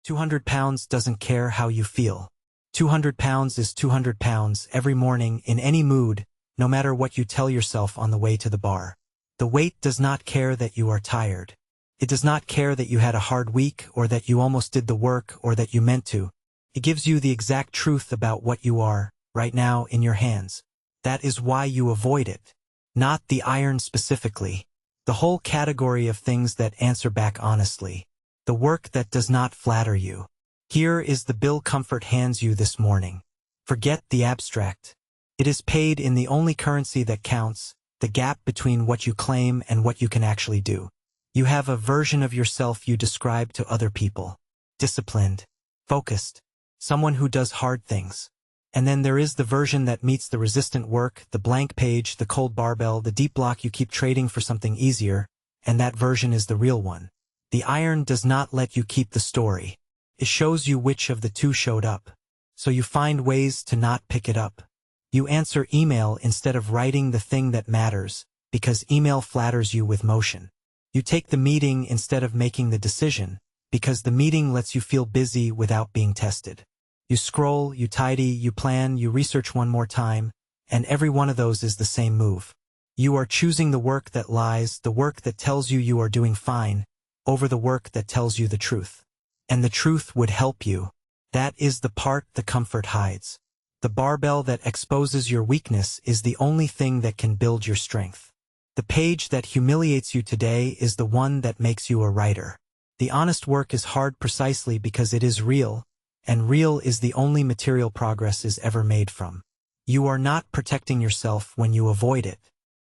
200 pounds doesn't care how you feel. 200 pounds is 200 pounds every morning in any mood, no matter what you tell yourself on the way to the bar. The weight does not care that you are tired. It does not care that you had a hard week or that you almost did the work or that you meant to. It gives you the exact truth about what you are, right now, in your hands. That is why you avoid it. Not the iron specifically. The whole category of things that answer back honestly. The work that does not flatter you. Here is the bill comfort hands you this morning. Forget the abstract. It is paid in the only currency that counts, the gap between what you claim and what you can actually do. You have a version of yourself you describe to other people. Disciplined. Focused. Someone who does hard things. And then there is the version that meets the resistant work, the blank page, the cold barbell, the deep block you keep trading for something easier, and that version is the real one. The iron does not let you keep the story. It shows you which of the two showed up. So you find ways to not pick it up. You answer email instead of writing the thing that matters, because email flatters you with motion. You take the meeting instead of making the decision, because the meeting lets you feel busy without being tested. You scroll, you tidy, you plan, you research one more time, and every one of those is the same move. You are choosing the work that lies, the work that tells you you are doing fine, over the work that tells you the truth. And the truth would help you. That is the part the comfort hides. The barbell that exposes your weakness is the only thing that can build your strength. The page that humiliates you today is the one that makes you a writer. The honest work is hard precisely because it is real, and real is the only material progress is ever made from. You are not protecting yourself when you avoid it.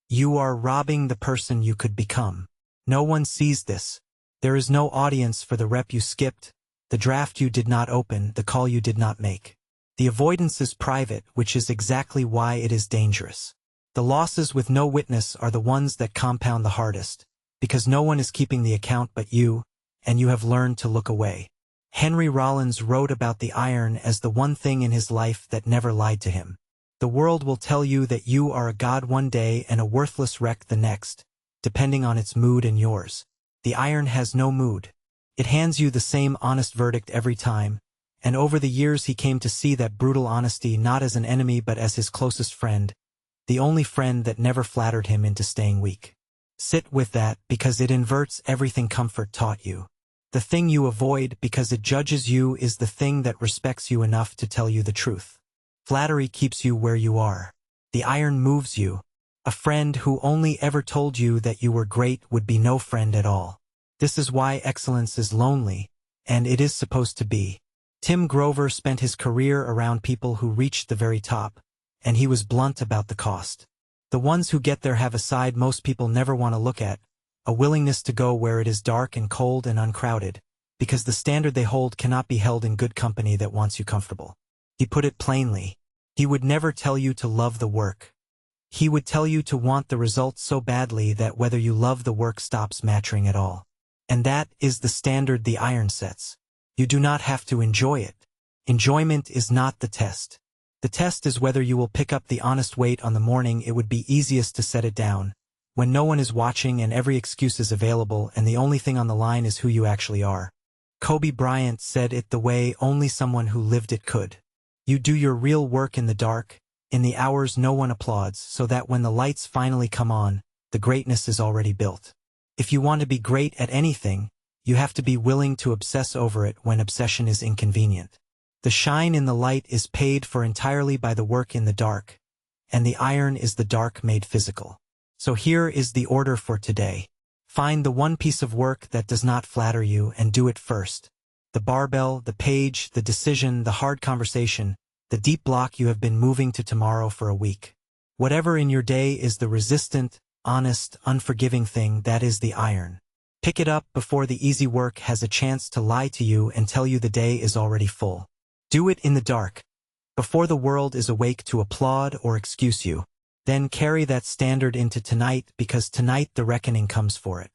You are robbing the person you could become. No one sees this. There is no audience for the rep you skipped, the draft you did not open, the call you did not make. The avoidance is private, which is exactly why it is dangerous. The losses with no witness are the ones that compound the hardest, because no one is keeping the account but you, and you have learned to look away. Henry Rollins wrote about the iron as the one thing in his life that never lied to him. The world will tell you that you are a god one day and a worthless wreck the next, depending on its mood and yours. The iron has no mood. It hands you the same honest verdict every time, and over the years he came to see that brutal honesty not as an enemy but as his closest friend, the only friend that never flattered him into staying weak. Sit with that because it inverts everything comfort taught you. The thing you avoid because it judges you is the thing that respects you enough to tell you the truth. Flattery keeps you where you are. The iron moves you. A friend who only ever told you that you were great would be no friend at all. This is why excellence is lonely, and it is supposed to be. Tim Grover spent his career around people who reached the very top, and he was blunt about the cost. The ones who get there have a side most people never want to look at, a willingness to go where it is dark and cold and uncrowded, because the standard they hold cannot be held in good company that wants you comfortable. He put it plainly. He would never tell you to love the work. He would tell you to want the results so badly that whether you love the work stops mattering at all. And that is the standard the iron sets. You do not have to enjoy it. Enjoyment is not the test. The test is whether you will pick up the honest weight on the morning it would be easiest to set it down, when no one is watching and every excuse is available and the only thing on the line is who you actually are. Kobe Bryant said it the way only someone who lived it could. You do your real work in the dark, in the hours no one applauds, so that when the lights finally come on, the greatness is already built. If you want to be great at anything, you have to be willing to obsess over it when obsession is inconvenient. The shine in the light is paid for entirely by the work in the dark, and the iron is the dark made physical. So here is the order for today. Find the one piece of work that does not flatter you and do it first. The barbell, the page, the decision, the hard conversation, the deep block you have been moving to tomorrow for a week. Whatever in your day is the resistant, honest, unforgiving thing, that is the iron. Pick it up before the easy work has a chance to lie to you and tell you the day is already full. Do it in the dark, before the world is awake to applaud or excuse you. Then carry that standard into tonight, because tonight the reckoning comes for it.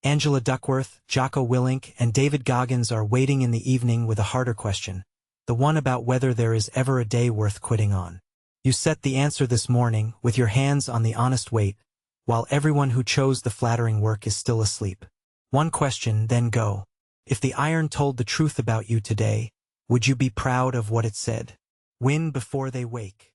Angela Duckworth, Jocko Willink, and David Goggins are waiting in the evening with a harder question, the one about whether there is ever a day worth quitting on. You set the answer this morning, with your hands on the honest weight, while everyone who chose the flattering work is still asleep. One question, then go. If the iron told the truth about you today, would you be proud of what it said? Win before they wake.